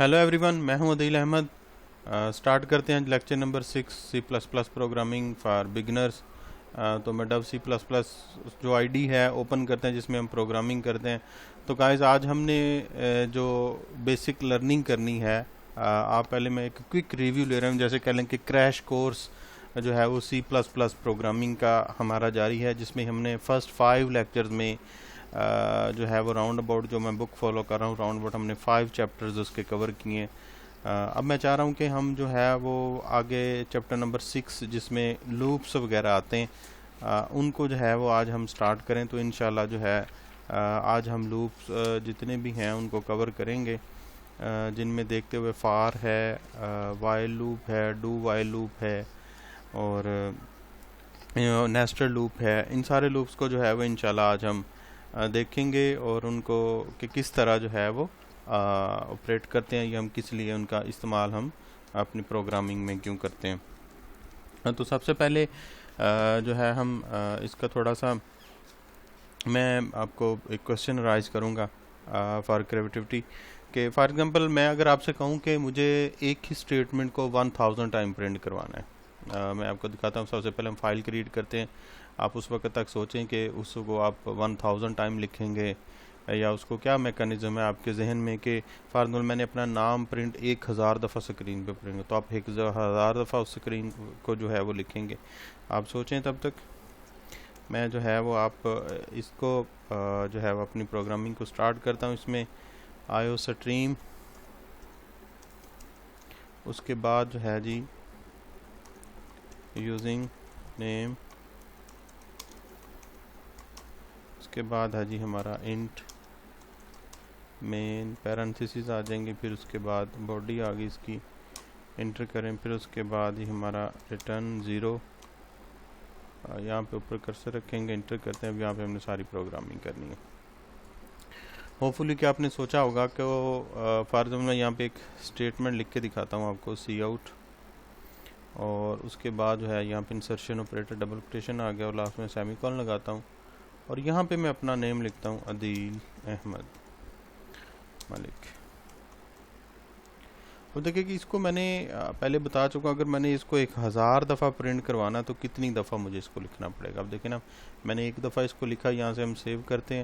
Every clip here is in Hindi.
हेलो एवरीवन, मैं हूं अदील अहमद। स्टार्ट करते हैं lecture number 6 C plus plus programming for beginners. तो मैं डब सी प्लस प्लस जो आईडी है ओपन करते हैं जिसमें हम प्रोग्रामिंग करते हैं। तो गाइस आज हमने जो बेसिक लर्निंग करनी है, आप पहले मैं एक क्विक रिव्यू ले रहा हूं, जैसे कह लें कि क्रैश कोर्स जो है वो सी प्लस प्लस प्रोग्रामिंग का हमारा जारी है, जिसमें हमने फर्स्ट 5 लेक्चर्स में जो है वो राउंड अबाउट जो मैं बुक फॉलो कर रहा हूँ राउंड अबाउट हमने 5 चैप्टर्स उसके कवर किए। अब मैं चाह रहा हूँ कि हम जो है वो आगे चैप्टर नंबर 6 जिसमें लूप्स वगैरह आते हैं, उनको जो है वो आज हम स्टार्ट करें। तो इंशाल्लाह जो है आज हम लूप्स जितने भी हैं उनको कवर करेंगे, जिनमें देखते हुए फार है, वाइल लूप है, डू वाइल लूप है और नेस्टेड लूप है। इन सारे लूप्स को जो है वो इंशाल्लाह आज हम देखेंगे और उनको कि किस तरह जो है वो ऑपरेट करते हैं, या हम किस लिए उनका इस्तेमाल हम अपनी प्रोग्रामिंग में क्यों करते हैं। तो सबसे पहले जो है हम इसका थोड़ा सा मैं आपको एक क्वेश्चन राइज करूँगा फॉर क्रिएटिविटी कि फॉर एग्जांपल मैं अगर आपसे कहूँ कि मुझे एक ही स्टेटमेंट को 1000 टाइम प्रिंट करवाना है। मैं आपको दिखाता हूँ। सबसे पहले हम फाइल क्रिएट करते हैं। आप उस वक्त तक सोचें कि उसको आप 1000 टाइम लिखेंगे या उसको क्या मैकेनिज्म है आपके जहन में कि फॉर एग्जाम्पल मैंने अपना नाम प्रिंट 1000 दफ़ा स्क्रीन पे प्रिंट, तो आप 1000 दफ़ा उस स्क्रीन को जो है वो लिखेंगे। आप सोचें तब तक मैं जो है वो आप इसको जो है वो अपनी प्रोग्रामिंग को स्टार्ट करता हूँ। इसमें आयो स्ट्रीम, उसके बाद जो है जी यूजिंग नेम, उसके बाद है जी हमारा इंट मेन, पैरेंथेसिस आ जाएंगे, फिर उसके बाद बॉडी आ गई इसकी, इंटर करें, फिर उसके बाद ही हमारा रिटर्न 0, यहाँ पे ऊपर कर्सर रखेंगे, इंटर करते हैं। अब यहाँ पे हमने सारी प्रोग्रामिंग करनी है। होपफुली कि आपने सोचा होगा कि वो फॉर एग्जाम्पल मैं यहाँ पे एक स्टेटमेंट लिख के दिखाता हूँ आपको, सी आउट, और उसके बाद जो है यहाँ पे इंसर्शन ऑपरेटर डबल कोटेशन आ गया और लास्ट में सेमीकोलन लगाता हूँ और यहाँ पे मैं अपना नेम लिखता हूँ अदील अहमद मलिक। तो देखिए कि इसको मैंने पहले बता चुका, अगर मैंने इसको 1000 दफ़ा प्रिंट करवाना तो कितनी दफ़ा मुझे इसको लिखना पड़ेगा। अब देखिए ना, मैंने एक दफ़ा इसको लिखा, यहाँ से हम सेव करते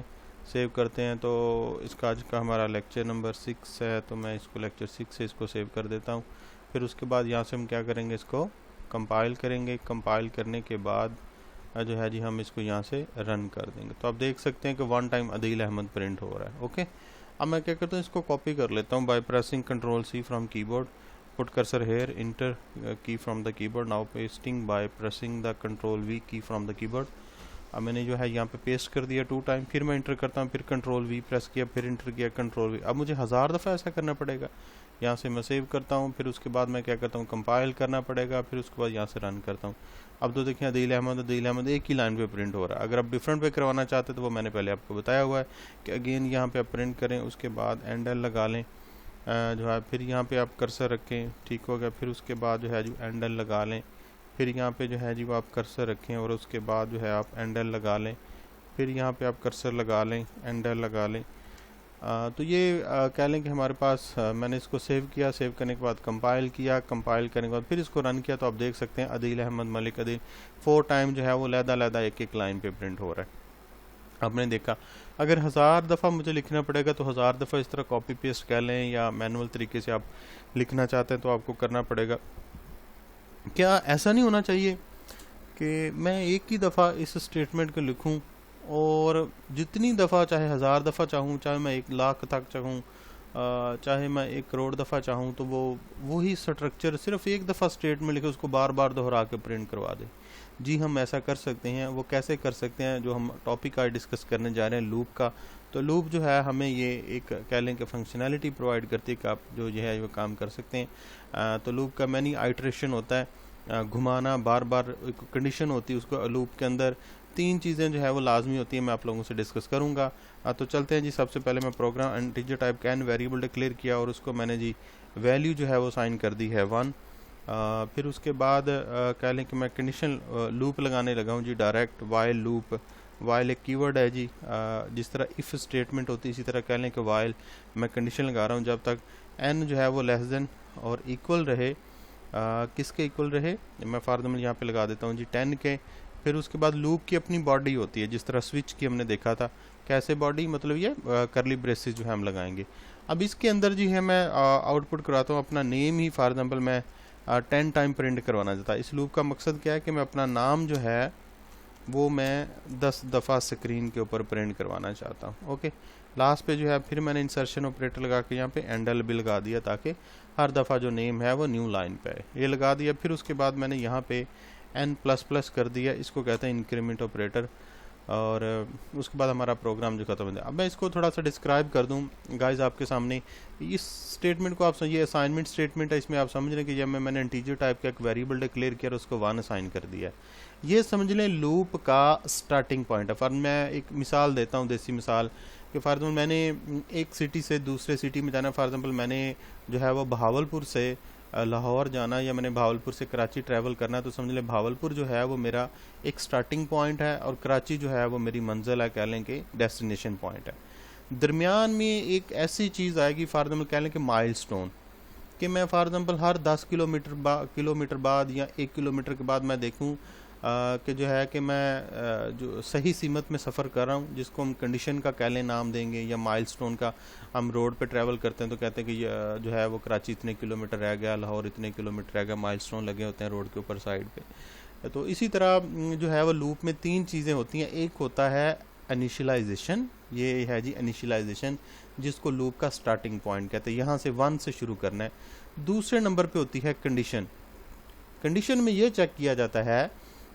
हैं। तो इसका आज का हमारा लेक्चर नंबर 6 है, तो मैं इसको लेक्चर 6 से इसको सेव कर देता हूँ। फिर उसके बाद यहाँ से हम क्या करेंगे, इसको कंपाइल करेंगे। कंपाइल करने के बाद जो है जी हम इसको यहाँ से रन कर देंगे। तो आप देख सकते हैं कि 1 टाइम अदील अहमद प्रिंट हो रहा है। ओके, अब मैं क्या करता हूँ, इसको कॉपी कर लेता हूँ by pressing Ctrl+C from keyboard, put cursor here, enter key from the keyboard, now pasting by pressing the Ctrl+V key from the keyboard. अब मैंने जो है यहाँ पे पेस्ट कर दिया 2 टाइम, फिर मैं इंटर करता हूँ, फिर Ctrl+V प्रेस किया, फिर इंटर किया Ctrl+V। अब मुझे 1000 दफ़ा ऐसा करना पड़ेगा। यहाँ से मैं सेव करता हूँ, फिर उसके बाद मैं क्या करता हूँ, कंपाइल करना पड़ेगा, फिर उसके बाद यहाँ से रन करता हूँ। अब तो देखिए अदील अहमद एक ही लाइन पे प्रिंट हो रहा है। अगर आप डिफरेंट पे करवाना चाहते तो वो मैंने पहले आपको बताया हुआ है कि अगेन यहाँ पे आप प्रिंट करें, उसके बाद एंड एल लगा लें जो है, फिर यहाँ पे आप कर्सर रखें, ठीक हो गया। फिर उसके बाद जो है जो एंड एल लगा लें, फिर यहाँ पे जो है जी वो आप कर्सर रखें और उसके बाद जो है आप एंड एल लगा लें, फिर यहाँ पे आप कर्सर लगा लें, एंड एल लगा लें। तो ये कह लें कि हमारे पास मैंने इसको सेव किया, सेव करने के बाद कंपाइल किया, कंपाइल करने के बाद फिर इसको रन किया, तो आप देख सकते हैं अदील अहमद मलिक अदील 4 टाइम जो है वो लहदा एक लाइन पे प्रिंट हो रहा है। आपने देखा, अगर 1000 दफ़ा मुझे लिखना पड़ेगा तो 1000 दफ़ा इस तरह कॉपी पेस्ट कर लें, या मैनुअल तरीके से आप लिखना चाहते हैं तो आपको करना पड़ेगा। क्या ऐसा नहीं होना चाहिए कि मैं एक ही दफ़ा इस स्टेटमेंट को लिखूं और जितनी दफ़ा, चाहे 1000 दफ़ा चाहूँ, चाहे मैं 1 लाख तक चाहूँ, चाहे मैं 1 करोड़ दफ़ा चाहूँ, तो वो ही स्ट्रक्चर सिर्फ एक दफ़ा स्टेटमेंट लिखे उसको बार बार दोहरा के प्रिंट करवा दे। जी हम ऐसा कर सकते हैं। वो कैसे कर सकते हैं, जो हम टॉपिक आज डिस्कस करने जा रहे हैं लूप का। तो लूप जो है हमें ये एक कह लें कि फंक्शनैलिटी प्रोवाइड करती है कि आप जो है वो काम कर सकते हैं। तो लूप का मैनी आइट्रेशन होता है, घुमाना, बार बार एक कंडीशन होती है उसको। लूप के अंदर 3 चीज़ें जो है वो लाजमी होती है, मैं आप लोगों से डिस्कस करूंगा। तो चलते हैं जी। सबसे पहले मैं प्रोग्राम इंटीजर टाइप कैन वेरिएबल डिक्लेयर किया और उसको मैंने जी वैल्यू जो है वो साइन कर दी है 1। फिर उसके बाद कह लें कि मैं कंडीशन लूप लगाने लगा हूँ जी, डायरेक्ट वाइल लूप। वाइल एक कीवर्ड है जी, जिस तरह इफ़ स्टेटमेंट होती है इसी तरह कह लें कि वाइल मैं कंडीशन लगा रहा हूँ जब तक n जो है वो लेस देन और इक्वल रहे किसके इक्वल रहे, मैं फॉर एग्जाम्पल यहाँ पे लगा देता हूँ जी 10 के। फिर उसके बाद लूप की अपनी बॉडी होती है, जिस तरह स्विच की हमने देखा था, कैसे बॉडी मतलब ये करली ब्रेसेस जो है हम लगाएंगे। अब इसके अंदर जी है मैं आउटपुट कराता हूँ अपना नेम ही, फॉर एग्जाम्पल मैं 10 टाइम प्रिंट करवाना चाहता। इस लूप का मकसद क्या है कि मैं अपना नाम जो है वो मैं 10 दफ़ा स्क्रीन के ऊपर प्रिंट करवाना चाहता हूँ। ओके, लास्ट पे जो है फिर मैंने इंसर्शन ऑपरेटर लगा के यहाँ पे एंडल भी लगा दिया, ताकि हर दफ़ा जो नेम है वो न्यू लाइन पे है, ये लगा दिया। फिर उसके बाद मैंने यहाँ पे n++ कर दिया, इसको कहते हैं इंक्रीमेंट ऑपरेटर, और उसके बाद हमारा प्रोग्राम जो खत्म हो जाए। अब मैं इसको थोड़ा सा डिस्क्राइब कर दूं गाइस आपके सामने। इस स्टेटमेंट को आप ये असाइनमेंट स्टेटमेंट है, इसमें आप समझ रहे हैं कि जब मैंने इंटीजर टाइप का एक वेरिएबल डिक्लेयर किया और उसको 1 असाइन कर दिया, ये समझ लें लूप का स्टार्टिंग पॉइंट है। फॉर मैं एक मिसाल देता हूँ, देसी मिसाल कि फॉर एग्जाम्पल मैंने एक सिटी से दूसरे सिटी में जाना, फॉर एग्जाम्पल मैंने जो है वो बहावलपुर से लाहौर जाना, या मैंने भावलपुर से कराची ट्रैवल करना, तो समझ लें भावलपुर जो है वो मेरा एक स्टार्टिंग पॉइंट है और कराची जो है वो मेरी मंजिल है, कह लें कि डेस्टिनेशन पॉइंट है। दरमियान में एक ऐसी चीज़ आएगी, फॉर एग्जाम्पल कह लें कि माइलस्टोन, कि मैं फॉर एग्जाम्पल हर 10 किलोमीटर बाद या 1 किलोमीटर के बाद मैं देखूं कि जो है कि मैं जो सही सीमत में सफ़र कर रहा हूँ, जिसको हम कंडीशन का कह लें नाम देंगे, या माइलस्टोन का। हम रोड पे ट्रैवल करते हैं तो कहते हैं कि जो है वो कराची इतने किलोमीटर रह गया, लाहौर इतने किलोमीटर रह गया, माइलस्टोन लगे होते हैं रोड के ऊपर साइड पे। तो इसी तरह जो है वो लूप में 3 चीज़ें होती हैं। एक होता है इनिशियलाइजेशन, ये है जी इनिशियलाइजेशन, जिसको लूप का स्टार्टिंग पॉइंट कहते हैं, यहाँ से 1 से शुरू करना है। दूसरे नंबर पे होती है कंडीशन। कंडीशन में ये चेक किया जाता है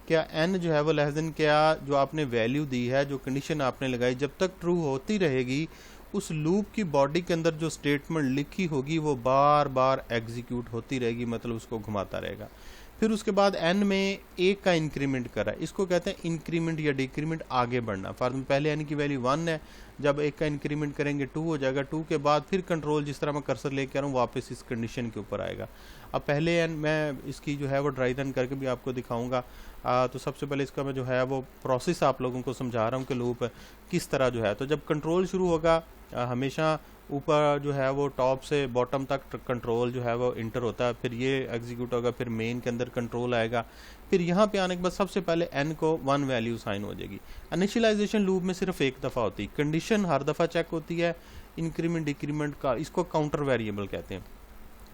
क्या n जो है वो लेस देन, क्या जो आपने वैल्यू दी है, जो कंडीशन आपने लगाई, जब तक ट्रू होती रहेगी, उस लूप की बॉडी के अंदर जो स्टेटमेंट लिखी होगी वो बार बार एग्जीक्यूट होती रहेगी, मतलब उसको घुमाता रहेगा। फिर उसके बाद n में 1 का इंक्रीमेंट करा, इसको कहते हैं इंक्रीमेंट या डिक्रीमेंट, आगे बढ़ना। फॉर पहले n की वैल्यू 1 है, जब 1 का इंक्रीमेंट करेंगे 2 हो जाएगा, 2 के बाद फिर कंट्रोल जिस तरह मैं कर्सर लेके आ रहा हूँ वापस इस कंडीशन के ऊपर आएगा। अब पहले n मैं इसकी जो है वो ड्राई रन करके भी आपको दिखाऊंगा। तो सबसे पहले इसका मैं जो है वो प्रोसेस आप लोगों को समझा रहा हूँ कि लूप किस तरह जो है। तो जब कंट्रोल शुरू होगा, हमेशा ऊपर जो है वो टॉप से बॉटम तक कंट्रोल जो है वो इंटर होता है, फिर ये एग्जीक्यूट होगा, फिर मेन के अंदर कंट्रोल आएगा, फिर यहाँ पे आने के बाद सबसे पहले n को 1 वैल्यू साइन हो जाएगी। इनिशियलाइजेशन लूप में सिर्फ एक दफ़ा होती है, कंडीशन हर दफ़ा चेक होती है। इंक्रीमेंट डिक्रीमेंट का इसको काउंटर वेरिएबल कहते हैं।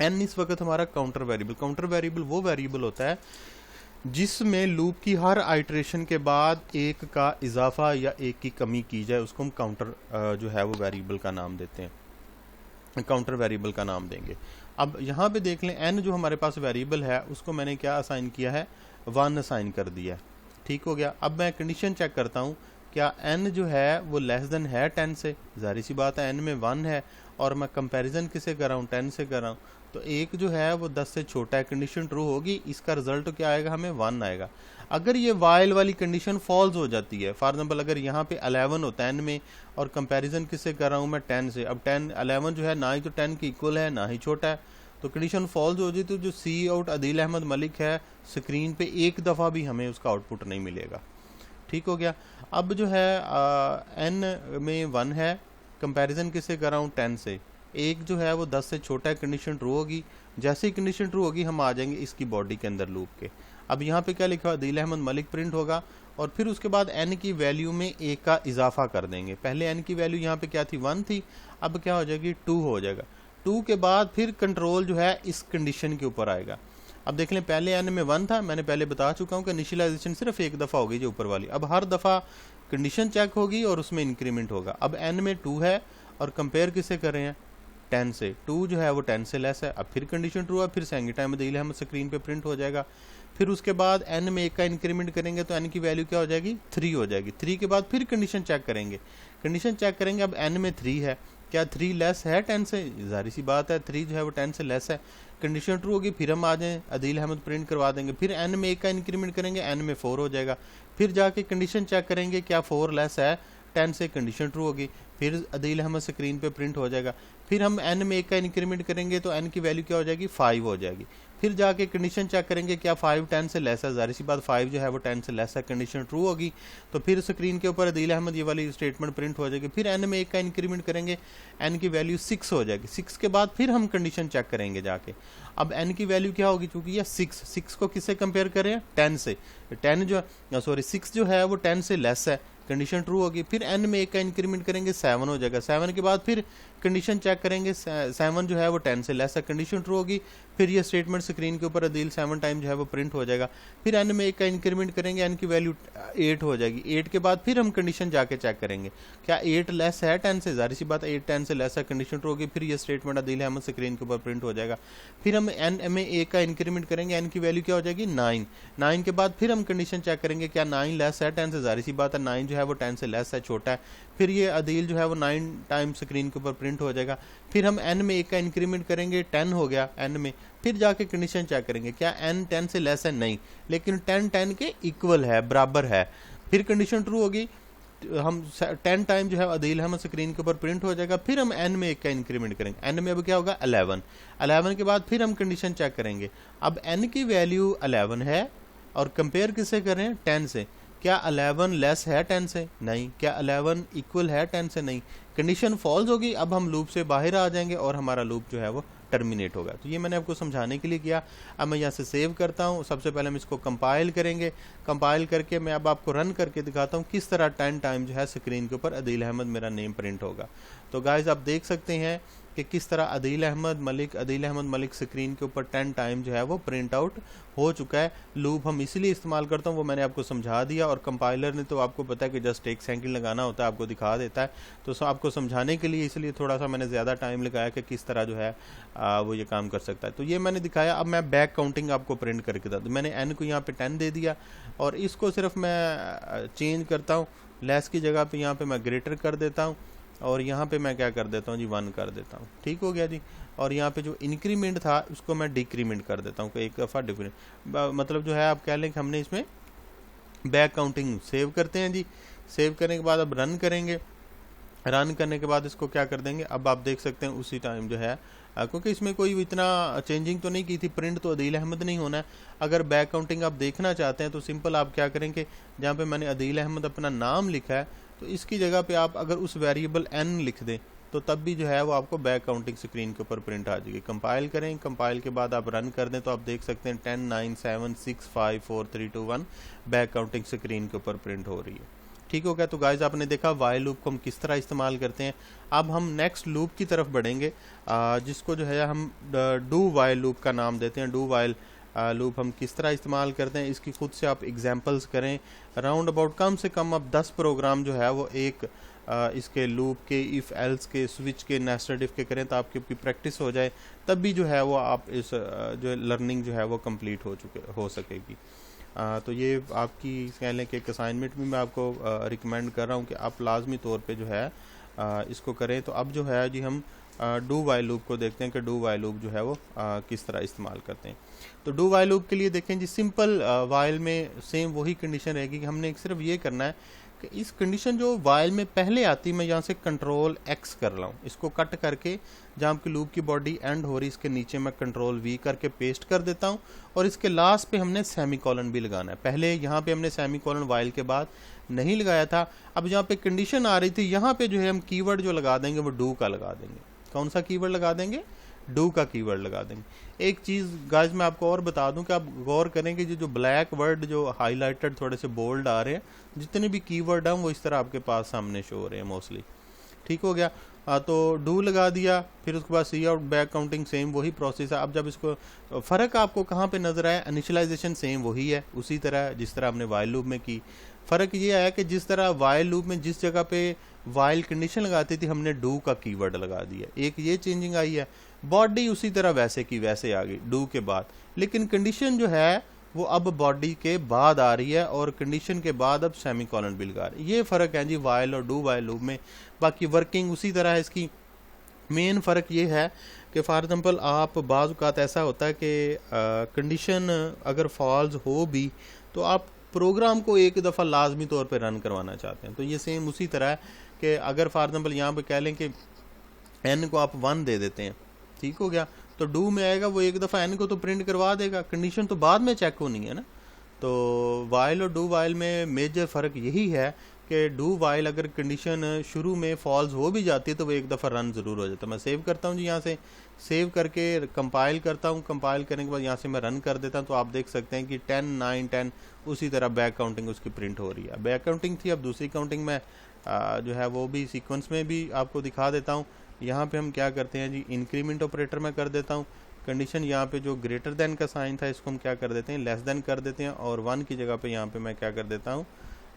n इस वक्त हमारा काउंटर वेरिएबल वो वेरिएबल होता है जिसमें लूप की हर आइटरेशन के बाद 1 का इजाफा या 1 की कमी की जाए, उसको हम काउंटर जो है वो वेरिएबल का नाम देते हैं, काउंटर वेरिएबल का नाम देंगे। अब यहाँ पे देख लें n जो हमारे पास वेरिएबल है उसको मैंने क्या असाइन किया है, 1 असाइन कर दिया है, ठीक हो गया। अब मैं कंडीशन चेक करता हूँ क्या n जो है वो लेस देन है 10 से, जाहिर सी बात है n में 1 है, और मैं कंपैरिजन किसे कर रहा हूँ, 10 से कर रहा हूँ, तो 1 जो है वो 10 से छोटा है, कंडीशन ट्रू होगी, इसका रिजल्ट क्या आएगा, हमें 1 आएगा। अगर ये वाइल वाली कंडीशन फॉल्स हो जाती है, फॉर एग्जांपल अगर यहाँ पे 11 होता है n में, और कंपैरिजन किससे कर रहा हूँ मैं 10 से, अब 11 जो है ना ही तो 10 के इक्वल है ना ही छोटा है, तो कंडीशन फॉल्स हो जाए तो जो सी आउट अदील अहमद मलिक है स्क्रीन पे एक दफ़ा भी हमें उसका आउटपुट नहीं मिलेगा, ठीक हो गया। अब जो है n में 1 है, कंपैरिजन किससे कर रहा हूँ 10 से, 1 जो है वो 10 से छोटा है, कंडीशन ट्रू होगी। जैसे ही कंडीशन ट्रू होगी हम आ जाएंगे इसकी बॉडी के अंदर लूप के। अब यहाँ पे क्या लिखा, अदील अहमद मलिक प्रिंट होगा, और फिर उसके बाद n की वैल्यू में 1 का इजाफा कर देंगे। पहले n की वैल्यू यहाँ पे क्या थी, 1 थी, अब क्या हो जाएगी 2 हो जाएगा। 2 के बाद फिर कंट्रोल जो है इस कंडीशन के ऊपर आएगा। अब देख लें पहले n में 1 था, मैंने पहले बता चुका हूँ कि इनिशियलाइजेशन सिर्फ एक दफ़ा होगी जो ऊपर वाली, अब हर दफ़ा कंडीशन चेक होगी और उसमें इंक्रीमेंट होगा। अब n में 2 है और कंपेयर किससे कर रहे हैं 10 से, 2 जो है वो 10 से लेस है, अब फिर कंडीशन ट्रू है, फिर second time Adeel Ahmad screen पे प्रिंट हो जाएगा। फिर उसके बाद n में 1 का इंक्रीमेंट करेंगे तो n की वैल्यू क्या हो जाएगी 3 हो जाएगी। 3 के बाद फिर कंडीशन चेक करेंगे, अब n में 3 है, क्या 3 लेस है 10 से, जाहिर सी बात है 3 जो है वो 10 से लेस है, कंडीशन ट्रू होगी, फिर हम आ जाएं अदील अहमद प्रिंट करवा देंगे। फिर n में 1 का इंक्रीमेंट करेंगे, n में 4 हो जाएगा, फिर जाके कंडीशन चेक करेंगे क्या 4 लेस है 10 से, कंडीशन ट्रू होगी, फिर अदील अहमद स्क्रीन पे प्रिंट हो जाएगा। फिर हम n में 1 का इंक्रीमेंट करेंगे तो n की वैल्यू क्या हो जाएगी 5 हो जाएगी, फिर जाके कंडीशन चेक करेंगे क्या 5 10 से लेस है, ज़ाहिर सी बात 5 जो है वो 10 से लेस है, कंडीशन ट्रू होगी तो फिर स्क्रीन के ऊपर अदील अहमद ये वाली स्टेटमेंट प्रिंट हो जाएगी। फिर एन में 1 का इंक्रीमेंट करेंगे, एन की वैल्यू 6 हो जाएगी। 6 के बाद फिर हम कंडीशन चेक करेंगे जाके, अब एन की वैल्यू क्या होगी, चूंकि ये 6 को किससे कंपेयर करें, 10 से, 10 जो 6 जो है वो 10 से लेस है, कंडीशन ट्रू होगी। फिर एन में 1 का इंक्रीमेंट करेंगे, 7 हो जाएगा। 7 के बाद फिर कंडीशन चेक करेंगे, 7 जो है वो 10 से लेस है, कंडीशन ट्रू होगी। फिर ये स्टेटमेंट स्क्रीन के ऊपर अदील 7 टाइम जो है वो प्रिंट हो जाएगा। फिर एन में 1 का इंक्रीमेंट करेंगे, एन की वैल्यू 8 हो जाएगी। 8 के बाद फिर हम कंडीशन जाके चेक करेंगे क्या 8 लेस है 10 से, ज़ाहिर सी बात 8 10 से लेस है, कंडीशन ट्रू होगी। फिर ये स्टेटमेंट अदील अहमद स्क्रीन के ऊपर प्रिंट हो जाएगा। फिर हम एन में 1 का इंक्रीमेंट करेंगे, एन की वैल्यू क्या हो जाएगी 9। 9 के बाद फिर हम कंडीशन चेक करेंगे क्या 9 लेस है 10 से, ज़ाहिर सी बात है 9 जो है वो 10 से लेस है, छोटा है। फिर ये अदील जो है वो 9 टाइम स्क्रीन के ऊपर प्रिंट हो जाएगा। फिर हम एन में 1 का इंक्रीमेंट करेंगे, 10 हो गया एन में। फिर जाके कंडीशन चेक करेंगे क्या एन 10 से लेस है, नहीं, लेकिन 10 10 के इक्वल है, बराबर है। फिर कंडीशन ट्रू होगी, हम 10 टाइम जो है अदील अहमद स्क्रीन के ऊपर प्रिंट हो जाएगा। फिर हम एन में 1 का इंक्रीमेंट करेंगे, एन में अब क्या होगा 11। 11 के बाद फिर हम कंडीशन चेक करेंगे, अब एन की वैल्यू 11 है और कंपेयर किससे करें 10 से, क्या 11 लेस है 10 से, नहीं, क्या 11 इक्वल है 10 से, नहीं, कंडीशन फॉल्स होगी। अब हम लूप से बाहर आ जाएंगे और हमारा लूप जो है वो टर्मिनेट होगा। तो ये मैंने आपको समझाने के लिए किया। अब मैं यहाँ से सेव करता हूँ। सबसे पहले हम इसको कंपाइल करेंगे, कंपाइल करके मैं अब आपको रन करके दिखाता हूँ किस तरह 10 टाइम जो है स्क्रीन के ऊपर अदील अहमद मेरा नेम प्रिंट होगा। तो गाइज आप देख सकते हैं कि किस तरह अदील अहमद मलिक स्क्रीन के ऊपर 10 टाइम जो है वो प्रिंट आउट हो चुका है। लूप हम इसीलिए इस्तेमाल करता हूँ, वो मैंने आपको समझा दिया, और कंपाइलर ने तो आपको पता है कि जस्ट 1 सेकंड लगाना होता है, आपको दिखा देता है। तो आपको समझाने के लिए इसलिए थोड़ा सा मैंने ज़्यादा टाइम लगाया कि किस तरह जो है वो ये काम कर सकता है। तो ये मैंने दिखाया। अब मैं बैक काउंटिंग आपको प्रिंट करके था, तो मैंने एन को यहाँ पे 10 दे दिया और इसको सिर्फ मैं चेंज करता हूँ, लेस की जगह पे यहाँ पे मैं ग्रेटर कर देता हूँ और यहाँ पे मैं क्या कर देता हूँ जी 1 कर देता हूँ। ठीक हो गया जी। और यहाँ पे जो इंक्रीमेंट था उसको मैं डिक्रीमेंट कर देता हूँ, एक दफ़ा डिफरेंट, मतलब जो है आप कह लें कि हमने इसमें बैक काउंटिंग सेव करते हैं जी। सेव करने के बाद अब रन करेंगे, रन करने के बाद इसको क्या कर देंगे, अब आप देख सकते हैं उसी टाइम जो है, क्योंकि इसमें कोई इतना चेंजिंग तो नहीं की थी, प्रिंट तो अदील अहमद नहीं होना है। अगर बैक काउंटिंग आप देखना चाहते हैं तो सिंपल आप क्या करेंगे, जहाँ पे मैंने अदील अहमद अपना नाम लिखा है तो इसकी जगह पे आप अगर उस वेरिएबल n लिख दें तो तब भी जो है वो आपको बैक काउंटिंग स्क्रीन के ऊपर प्रिंट आ जाएगी। कंपाइल करें, कंपाइल के बाद आप रन कर दें तो आप देख सकते हैं 10 9 7 6 5 4 3 2 1 बैक काउंटिंग स्क्रीन के ऊपर प्रिंट हो रही है। ठीक हो गया। तो गाइज आपने देखा वाइल लूप को हम किस तरह इस्तेमाल करते हैं। अब हम नेक्स्ट लूप की तरफ बढ़ेंगे, जिसको जो है हम डू वाइल लूप का नाम देते हैं। डू वाइल लूप हम किस तरह इस्तेमाल करते हैं इसकी खुद से आप एग्जांपल्स करें। राउंड अबाउट कम से कम अब 10 प्रोग्राम जो है वो एक इसके लूप के, इफ़ एल्स के, स्विच के, नेस्टेड इफ के करें तो आपकी प्रैक्टिस हो जाए, तब भी जो है वो आप इस जो लर्निंग जो है वो कंप्लीट हो सकेगी। तो ये आपकी कह लें कि एक असाइनमेंट भी मैं आपको रिकमेंड कर रहा हूँ कि आप लाजमी तौर पे जो है इसको करें। तो अब जो है जी हम डू वाइल लूप को देखते हैं कि डू वाइल लूप जो है वो किस तरह इस्तेमाल करते हैं। तो डू वाइल लूप के लिए देखें जी, सिंपल वाइल में सेम वही कंडीशन रहेगी कि हमने सिर्फ ये करना है कि इस कंडीशन जो वाइल में पहले आती, मैं यहाँ से कंट्रोल X कर रहा हूँ, इसको कट करके जहाँ की लूप की बॉडी एंड हो रही इसके नीचे मैं कंट्रोल V करके पेस्ट कर देता हूँ और इसके लास्ट पे हमने सेमीकोलन भी लगाना है। पहले यहाँ पे हमने सेमीकोलन वाइल के बाद नहीं लगाया था। अब जहाँ पे कंडीशन आ रही थी यहाँ पे जो है हम कीवर्ड जो लगा देंगे वो डू का लगा देंगे। कौन सा कीवर्ड लगा देंगे? डू का कीवर्ड लगा देंगे। एक चीज़ गाइस मैं आपको और बता दूं कि आप गौर करें कि जो ब्लैक वर्ड जो हाईलाइटेड थोड़े से बोल्ड आ रहे हैं, जितने भी कीवर्ड हैं वो इस तरह आपके पास सामने शो हो रहे हैं मोस्टली। ठीक हो गया। तो डू लगा दिया, फिर उसके बाद सी आउट बैक काउंटिंग सेम वही प्रोसेस है। अब जब इसको फ़र्क आपको कहाँ पे नज़र आया, इनिशियलाइजेशन सेम वही है, उसी तरह जिस तरह हमने वाइल लूप में की। फ़र्क ये आया कि जिस तरह वाइल लूप में जिस जगह पे वाइल कंडीशन लगाती थी हमने डू का कीवर्ड लगा दिया, एक ये चेंजिंग आई है। बॉडी उसी तरह वैसे की वैसे आ गई डू के बाद, लेकिन कंडीशन जो है वो अब बॉडी के बाद आ रही है और कंडीशन के बाद अब सेमीकोलन भी लगा रही है। ये फ़र्क है जी वाइल और डू वाइल लूप में। बाकी वर्किंग उसी तरह है इसकी। मेन फ़र्क ये है कि फॉर एग्जांपल आप बाज़ औक़ात ऐसा होता है कि कंडीशन अगर फॉल्स हो भी तो आप प्रोग्राम को एक दफ़ा लाजमी तौर पे रन करवाना चाहते हैं। तो ये सेम उसी तरह है कि अगर फॉर एग्जांपल यहाँ पे कह लें कि n को आप 1 दे देते हैं, ठीक हो गया, तो डू में आएगा वो एक दफ़ा एन को तो प्रिंट करवा देगा, कंडीशन तो बाद में चेक होनी है ना। तो वाइल और डू वाइल में मेजर फ़र्क यही है कि डू वाइल अगर कंडीशन शुरू में फॉल्स हो भी जाती है तो वो एक दफ़ा रन ज़रूर हो जाता है। मैं सेव करता हूँ जी, यहाँ से सेव करके कंपाइल करता हूँ, कंपाइल करने के बाद यहाँ से मैं रन कर देता हूँ। तो आप देख सकते हैं कि 10 9 10 उसी तरह बैक काउंटिंग उसकी प्रिंट हो रही है। बैक काउंटिंग थी, अब दूसरी काउंटिंग में जो है वो भी सीक्वेंस में भी आपको दिखा देता हूँ। यहाँ पे हम क्या करते हैं जी, इंक्रीमेंट ऑपरेटर में कर देता हूँ। कंडीशन यहाँ पे जो ग्रेटर देन का साइन था इसको हम क्या कर देते हैं, लेस देन कर देते हैं, और 1 की जगह पे यहाँ पे मैं क्या कर देता हूँ,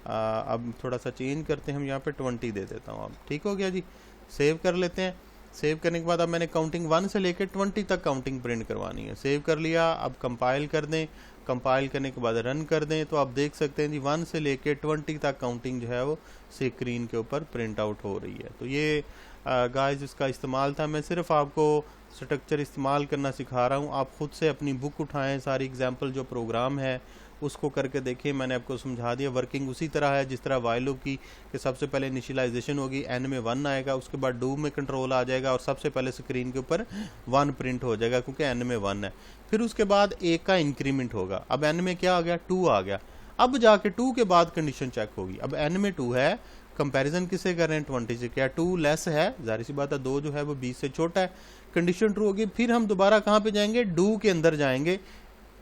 अब थोड़ा सा चेंज करते हैं हम, यहाँ पे 20 दे देता हूँ। अब ठीक हो गया जी, सेव कर लेते हैं। सेव करने के बाद अब मैंने काउंटिंग 1 से लेकर 20 तक काउंटिंग प्रिंट करवानी है। सेव कर लिया, अब कंपाइल कर दें, कंपाइल करने के बाद रन कर दें। तो आप देख सकते हैं जी 1 से लेकर 20 तक काउंटिंग जो है वो स्क्रीन के ऊपर प्रिंट आउट हो रही है। तो ये गाइस इसका इस्तेमाल था, मैं सिर्फ आपको स्ट्रक्चर इस्तेमाल करना सिखा रहा हूँ। आप खुद से अपनी बुक उठाएं, सारी एग्जांपल जो प्रोग्राम है उसको करके देखें। मैंने आपको समझा दिया, वर्किंग उसी तरह है जिस तरह वाइल लूप की, कि सबसे पहले इनिशियलाइजेशन होगी, एन में 1 आएगा, उसके बाद डू में कंट्रोल आ जाएगा और सबसे पहले स्क्रीन के ऊपर 1 प्रिंट हो जाएगा क्योंकि एन में 1 है। फिर उसके बाद एक का इंक्रीमेंट होगा, अब एन में क्या आ गया, 2 आ गया, अब जाके 2 के बाद कंडीशन चेक होगी। अब एन में 2 है, कंपैरिजन किससे कर रहे हैं, 20 से। क्या 2 लेस है, जाहिर सी बात है 2 जो है वो 20 से छोटा है, कंडीशन ट्रू होगी। फिर हम दोबारा कहाँ पे जाएंगे, डू के अंदर जाएंगे,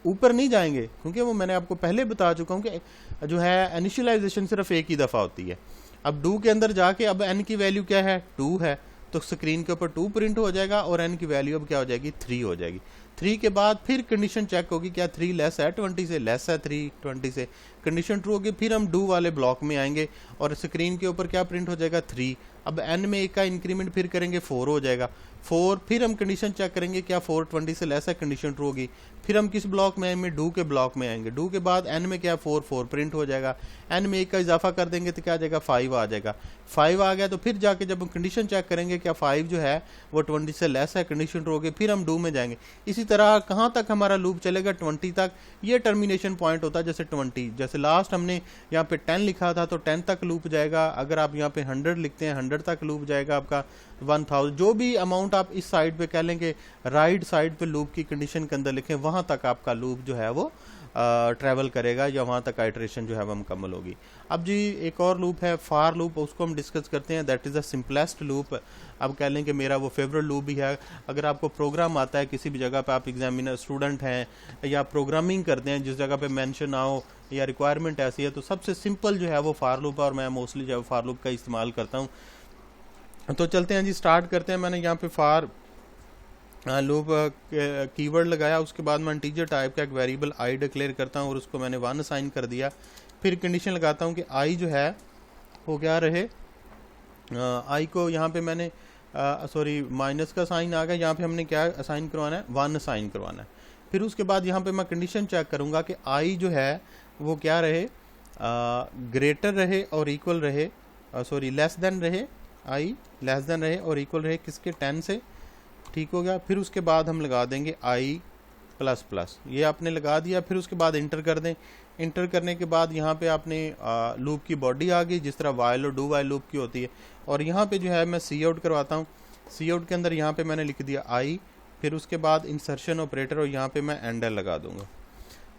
ऊपर नहीं जाएंगे क्योंकि वो मैंने आपको पहले बता चुका हूँ कि जो है इनिशियलाइजेशन सिर्फ एक ही दफ़ा होती है। अब डू के अंदर जाके अब एन की वैल्यू क्या है, 2 है, तो स्क्रीन के ऊपर 2 प्रिंट हो जाएगा और एन की वैल्यू अब क्या हो जाएगी, 3 हो जाएगी। 3 के बाद फिर कंडीशन चेक होगी, क्या 3 लेस है 20 से, लेस है 3 20 से, कंडीशन ट्रू होगी। फिर हम डू वाले ब्लॉक में आएंगे और स्क्रीन के ऊपर क्या प्रिंट हो जाएगा, 3। अब एन में एक का इंक्रीमेंट फिर करेंगे, 4 हो जाएगा, 4। फिर हम कंडीशन चेक करेंगे, क्या 4 20 से लेस है, कंडीशन ट्रू होगी। फिर हम किस ब्लॉक में आएंगे, डू के ब्लॉक में आएंगे। डू के बाद एन में क्या 4 4 प्रिंट हो जाएगा, एन में एक का इजाफा कर देंगे तो क्या आ जाएगा, 5 आ जाएगा। 5 आ गया तो फिर जाके जब हम कंडीशन चेक करेंगे, क्या 5 जो है वो 20 से लेस है, कंडीशन ट्रू होगी। फिर हम डू में जाएंगे। इसी तरह कहाँ तक हमारा लूप चलेगा, 20 तक। ये टर्मिनेशन पॉइंट होता है, जैसे 20, जैसे लास्ट हमने यहाँ पे 10 लिखा था तो 10 तक लूप जाएगा। अगर आप यहाँ पे 100 लिखते हैं 100 तक लूप जाएगा आपका, 1000 जो भी अमाउंट आप इस साइड पे कह लेंगे, राइट साइड पे लूप की कंडीशन के अंदर लिखें, वहां तक आपका लूप जो है वो ट्रैवल करेगा या वहां तक आइटरेशन जो है वो मुकम्मल होगी। अब जी एक और लूप है फार लूप, उसको हम डिस्कस करते हैं। That is the simplest loop. अब कह लें कि मेरा वो फेवरेट लूप भी है। अगर आपको प्रोग्राम आता है किसी भी जगह पे, आप एग्जामिनर स्टूडेंट हैं या प्रोग्रामिंग करते हैं जिस जगह पे मेंशन ना हो या रिक्वायरमेंट ऐसी है, तो सबसे सिंपल जो है वो फार लूप है और मैं मोस्टली जो है फार लूप का इस्तेमाल करता हूँ। तो चलते हैं जी, स्टार्ट करते हैं। मैंने यहाँ पे फार लूप कीवर्ड लगाया, उसके बाद मैं इंटीजर टाइप का एक वेरिएबल आई डिक्लेयर करता हूँ और उसको मैंने 1 असाइन कर दिया। फिर कंडीशन लगाता हूँ कि आई जो है वो क्या रहे, आई को यहाँ पे मैंने सॉरी माइनस का साइन आ गया, यहाँ पे हमने क्या असाइन करवाना है, 1 असाइन करवाना है। फिर उसके बाद यहाँ पे मैं कंडीशन चेक करूँगा कि आई जो है वो क्या रहे, ग्रेटर रहे और इक्वल रहे, सॉरी लेस देन रहे, आई लेस देन रहे और इक्वल रहे किसके, 10 से। ठीक हो गया। फिर उसके बाद हम लगा देंगे आई प्लस प्लस, ये आपने लगा दिया। फिर उसके बाद इंटर कर दें। इंटर करने के बाद यहाँ पे आपने लूप की बॉडी आ गई जिस तरह वाइल और डू वाइल लूप की होती है। और यहाँ पे जो है मैं सी आउट करवाता हूँ। सी आउट के अंदर यहाँ पे मैंने लिख दिया आई, फिर उसके बाद इंसर्शन ऑपरेटर और यहाँ पे मैं एंडर लगा दूंगा।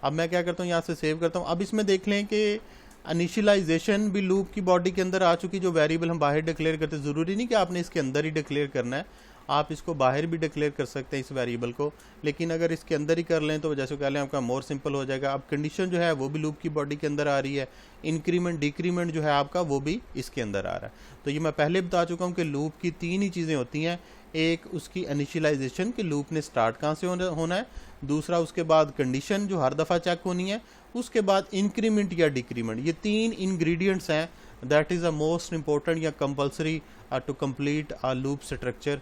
अब मैं क्या करता हूँ, यहाँ से सेव करता हूँ। अब इसमें देख लें कि इनिशियलाइजेशन भी लूप की बॉडी के अंदर आ चुकी, जो वेरिएबल हम बाहर डिक्लेयर करते, ज़रूरी नहीं कि आपने इसके अंदर ही डिक्लेयर करना है, आप इसको बाहर भी डिक्लेयर कर सकते हैं इस वेरिएबल को, लेकिन अगर इसके अंदर ही कर लें तो जैसे कह लें आपका मोर सिंपल हो जाएगा। अब कंडीशन जो है वो भी लूप की बॉडी के अंदर आ रही है, इंक्रीमेंट डिक्रीमेंट जो है आपका वो भी इसके अंदर आ रहा है। तो ये मैं पहले बता चुका हूँ कि लूप की 3 ही चीज़ें होती हैं। एक उसकी इनिशियलाइजेशन कि लूप ने स्टार्ट कहाँ से होना है, दूसरा उसके बाद कंडीशन जो हर दफ़ा चेक होनी है, उसके बाद इंक्रीमेंट या डिक्रीमेंट। ये 3 इंग्रेडिएंट्स हैं, that is the most important या compulsory to complete a loop structure.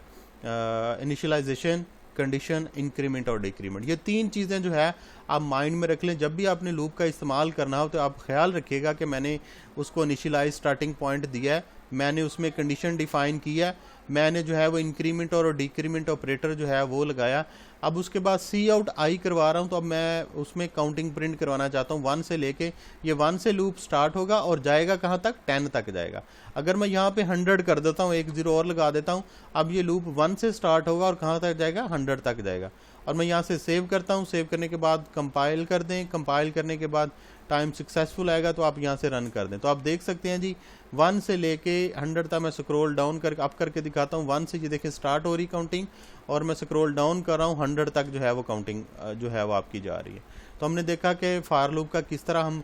Initialisation, condition, increment और डिक्रीमेंट, ये 3 चीज़ें जो है आप माइंड में रख लें। जब भी आपने लूप का इस्तेमाल करना हो तो आप ख्याल रखिएगा कि मैंने उसको इनिशियलाइज स्टार्टिंग पॉइंट दिया है, मैंने उसमें कंडीशन डिफाइन की है, मैंने जो है वो इंक्रीमेंट और डिक्रीमेंट ऑपरेटर जो है वो लगाया। अब उसके बाद सी आउट आई करवा रहा हूँ, तो अब मैं उसमें काउंटिंग प्रिंट करवाना चाहता हूँ 1 से लेके, ये 1 से लूप स्टार्ट होगा और जाएगा कहाँ तक, 10 तक जाएगा। अगर मैं यहाँ पे 100 कर देता हूँ, एक 0 और लगा देता हूँ, अब ये लूप 1 से स्टार्ट होगा और कहाँ तक जाएगा, 100 तक जाएगा। और मैं यहाँ से सेव करता हूँ, सेव करने के बाद कंपाइल कर दें, कंपाइल करने के बाद टाइम सक्सेसफुल आएगा तो आप यहाँ से रन कर दें। तो आप देख सकते हैं जी 1 से लेके 100 तक मैं स्क्रॉल डाउन करके अप करके दिखाता हूँ। 1 से ये देखें स्टार्ट हो रही काउंटिंग और मैं स्क्रॉल डाउन कर रहा हूँ, 100 तक जो है वो काउंटिंग जो है वो आपकी जा रही है। तो हमने देखा कि फार लूप का किस तरह हम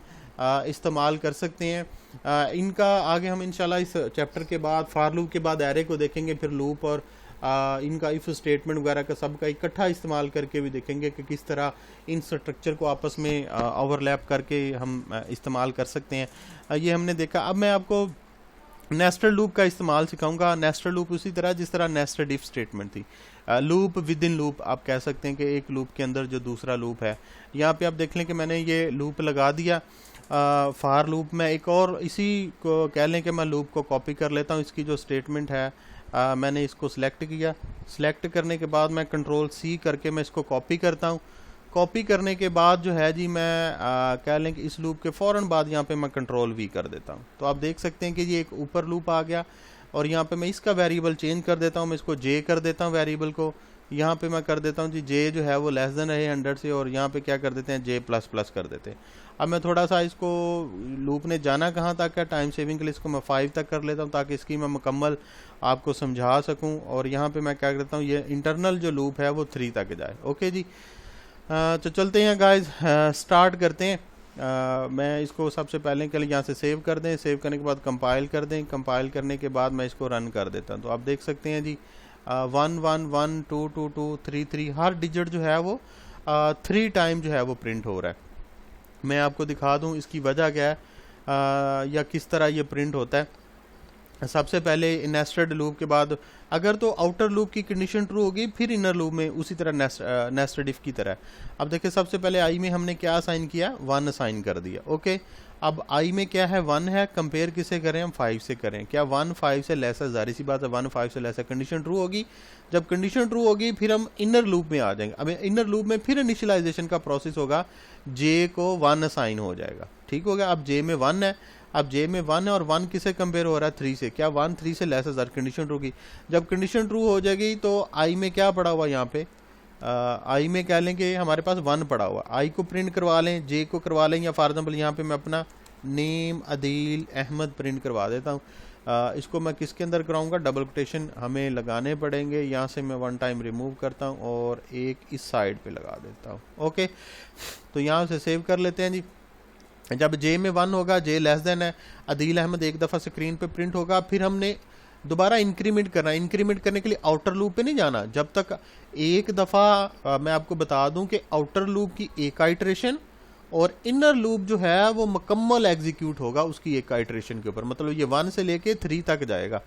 इस्तेमाल कर सकते हैं। इनका आगे हम इंशाल्लाह इस चैप्टर के बाद फार लूप के बाद एरे को देखेंगे, फिर लूप और इनका इफ स्टेटमेंट वगैरह का सबका इकट्ठा इस्तेमाल करके भी देखेंगे कि किस तरह इन स्ट्रक्चर को आपस में ओवरलैप करके हम इस्तेमाल कर सकते हैं। ये हमने देखा। अब मैं आपको नेस्टेड लूप का इस्तेमाल सिखाऊंगा। नेस्टेड लूप उसी तरह जिस तरह नेस्टेड इफ स्टेटमेंट थी, लूप विद इन लूप आप कह सकते हैं कि एक लूप के अंदर जो दूसरा लूप है। यहाँ पे आप देख लें कि मैंने ये लूप लगा दिया फार लूप में। एक और इसी को कह लें कि मैं लूप को कॉपी कर लेता हूँ। इसकी जो स्टेटमेंट है मैंने इसको सिलेक्ट किया, सिलेक्ट करने के बाद मैं कंट्रोल सी करके मैं इसको कॉपी करता हूँ। कॉपी करने के बाद जो है जी मैं कह लें कि इस लूप के फ़ौरन बाद यहाँ पे मैं कंट्रोल वी कर देता हूँ। तो आप देख सकते हैं कि ये एक ऊपर लूप आ गया और यहाँ पे मैं इसका वेरिएबल चेंज कर देता हूँ। मैं इसको जे कर देता हूँ वेरिएबल को। यहाँ पे मैं कर देता हूँ जी जे जो है वो लेस देन रहे 100 से, और यहाँ पे क्या कर देते हैं जे प्लस प्लस कर देते हैं। अब मैं थोड़ा सा इसको लूप ने जाना कहाँ तक है, टाइम सेविंग के लिए इसको मैं 5 तक कर लेता हूँ ताकि इसकी मैं मुकम्मल आपको समझा सकूँ। और यहाँ पे मैं क्या करता हूँ, ये इंटरनल जो लूप है वो 3 तक जाए। ओके जी, तो चलते हैं गाइज, स्टार्ट करते हैं। मैं इसको सबसे पहले के लिए यहाँ से सेव कर दें, सेव करने के बाद कंपाइल कर दें, कंपाइल करने के बाद मैं इसको रन कर देता हूँ। तो आप देख सकते हैं जी 1 1 1 2 2 2 3 3 हर डिजिट जो है वो 3 टाइम जो है वो प्रिंट हो रहा है। मैं आपको दिखा दूँ इसकी वजह क्या है या किस तरह ये प्रिंट होता है। सबसे पहले नेस्टेड लूप के बाद अगर तो आउटर लूप की कंडीशन ट्रू होगी, फिर इनर लूप में उसी तरह नेस्टेड इफ की तरह। अब देखिए सबसे पहले आई में हमने क्या असाइन किया, 1 असाइन कर दिया। ओके, अब आई में क्या है, 1 है, कंपेयर किसे करें हम, 5 से करें। क्या 1 5 से लेस है, जाहिर सी बात है 1 5 से लेस है, कंडीशन ट्रू होगी। जब कंडीशन ट्रू होगी फिर हम इनर लूप में आ जाएंगे। अब इनर लूप में फिर इनिशियलाइजेशन का प्रोसेस होगा, जे को 1 असाइन हो जाएगा। ठीक हो गया। अब जे में 1 है, अब जे में 1 है और 1 किसे कंपेयर हो रहा है, 3 से। क्या 1 3 से लेस है, कंडीशन ट्रू की। जब कंडीशन ट्रू हो जाएगी तो आई में क्या पड़ा हुआ, यहाँ पे आई में कह लें कि हमारे पास 1 पड़ा हुआ, आई को प्रिंट करवा लें, जे को करवा लें, या फॉर एग्जाम्पल यहाँ पे मैं अपना नेम अदील अहमद प्रिंट करवा देता हूँ। इसको मैं किसके अंदर कराऊंगा, डबल कोटेशन हमें लगाने पड़ेंगे। यहाँ से मैं 1 टाइम रिमूव करता हूँ और एक इस साइड पे लगा देता हूँ। ओके, तो यहाँ से सेव कर लेते हैं जी। जब जे में 1 होगा, जे लेस देन है, अदील अहमद एक दफ़ा स्क्रीन पे प्रिंट होगा। फिर हमने दोबारा इंक्रीमेंट करना है। इंक्रीमेंट करने के लिए आउटर लूप पे नहीं जाना, जब तक एक दफ़ा मैं आपको बता दूं कि आउटर लूप की एक आइटरेशन और इनर लूप जो है वो मुकम्मल एग्जीक्यूट होगा उसकी एक आइटरेशन के ऊपर। मतलब ये 1 से लेके 3 तक जाएगा।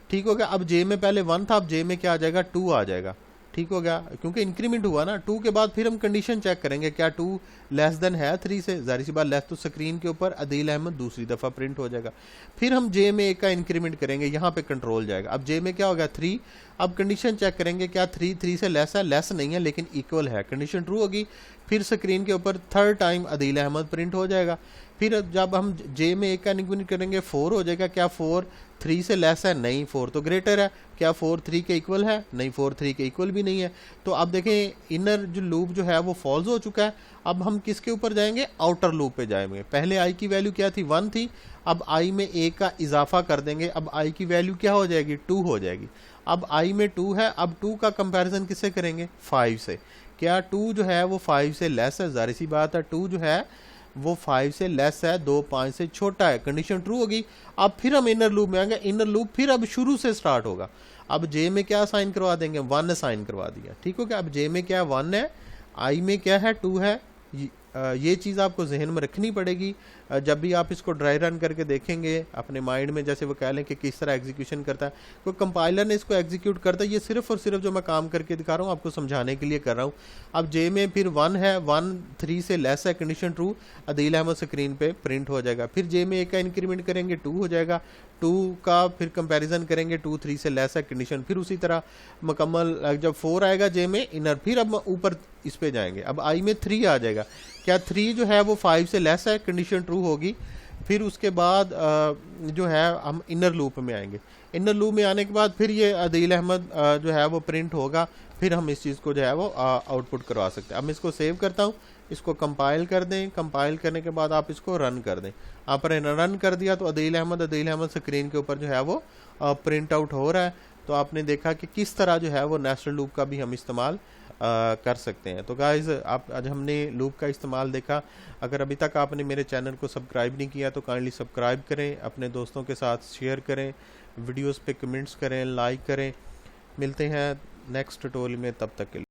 ठीक हो गया। अब जे में पहले 1 था, अब जे में क्या आ जाएगा, 2 आ जाएगा। ठीक हो गया, क्योंकि इंक्रीमेंट हुआ ना। 2 के बाद फिर हम कंडीशन चेक करेंगे, क्या 2 लेस देन है 3 से, जाहिर सी बात लेस, तो स्क्रीन के ऊपर अदील अहमद दूसरी दफ़ा प्रिंट हो जाएगा। फिर हम जे में 1 का इंक्रीमेंट करेंगे, यहाँ पे कंट्रोल जाएगा। अब जे में क्या हो गया, 3। अब कंडीशन चेक करेंगे, क्या 3 से लेस है, लेस नहीं है लेकिन इक्वल है, कंडीशन ट्रू होगी। फिर स्क्रीन के ऊपर 3rd time Adeel Ahmad print हो जाएगा। फिर जब हम जे में 1 का इंक्रीमेंट करेंगे, 4 हो जाएगा। क्या 4 3 से लेस है, नहीं, 4 तो ग्रेटर है। क्या 4 3 के इक्वल है, नहीं, 4 3 के इक्वल भी नहीं है। तो अब देखें इनर जो लूप जो है वो फॉल्स हो चुका है। अब हम किसके ऊपर जाएंगे, आउटर लूप पे जाएंगे। पहले आई की वैल्यू क्या थी, 1 थी, अब आई में 1 का इजाफा कर देंगे। अब आई की वैल्यू क्या हो जाएगी, 2 हो जाएगी। अब आई में 2 है, अब 2 का कंपैरिजन किससे करेंगे, 5 से। क्या 2 जो है वो 5 से लेस है, जाहिर सी बात है 2 जो है वो 5 से लेस है, 2 5 से छोटा है, कंडीशन ट्रू होगी। अब फिर हम इनर लूप में आएंगे, इनर लूप फिर अब शुरू से स्टार्ट होगा। अब जे में क्या साइन करवा देंगे, 1 साइन करवा दिया। ठीक हो गया। अब जे में क्या 1 है, आई में क्या है 2 है। ये चीज़ आपको जहन में रखनी पड़ेगी। जब भी आप इसको ड्राई रन करके देखेंगे अपने माइंड में, जैसे वो कह लें कि किस तरह एग्जीक्यूशन करता है, कोई कंपाइलर ने इसको एग्जीक्यूट करता है, ये सिर्फ और सिर्फ जो मैं काम करके दिखा रहा हूँ आपको समझाने के लिए कर रहा हूँ। अब जे में फिर 1 है, 1 3 से लेस है, condition true, Adeel Ahmad screen पे प्रिंट हो जाएगा। फिर जे में 1 का इंक्रीमेंट करेंगे 2 हो जाएगा, 2 का फिर कंपैरिजन करेंगे 2 3 से लेस है कंडीशन, फिर उसी तरह मुकम्मल जब 4 आएगा जे में इनर, फिर अब ऊपर इस पे जाएंगे, अब आई में 3 आ जाएगा, क्या 3 जो है वो 5 से लेस है, कंडीशन ट्रू होगी। फिर उसके बाद जो है हम इनर लूप में आएंगे, इनर लूप में आने के बाद फिर ये अदील अहमद जो है वो प्रिंट होगा, फिर हम इस चीज़ को जो है वो आउटपुट करवा सकते हैं। अब मैं इसको सेव करता हूँ, इसको कंपाइल कर दें, कंपाइल करने के बाद आप इसको रन कर दें। आपने रन कर दिया तो अदील अहमद स्क्रीन के ऊपर जो है वो प्रिंट आउट हो रहा है। तो आपने देखा कि किस तरह जो है वो नेस्टेड लूप का भी हम इस्तेमाल कर सकते हैं। तो गाइज़ आप आज हमने लूप का इस्तेमाल देखा। अगर अभी तक आपने मेरे चैनल को सब्सक्राइब नहीं किया तो काइंडली सब्सक्राइब करें, अपने दोस्तों के साथ शेयर करें, वीडियोस पे कमेंट्स करें, लाइक करें। मिलते हैं नेक्स्ट ट्यूटोरियल में, तब तक के लिए।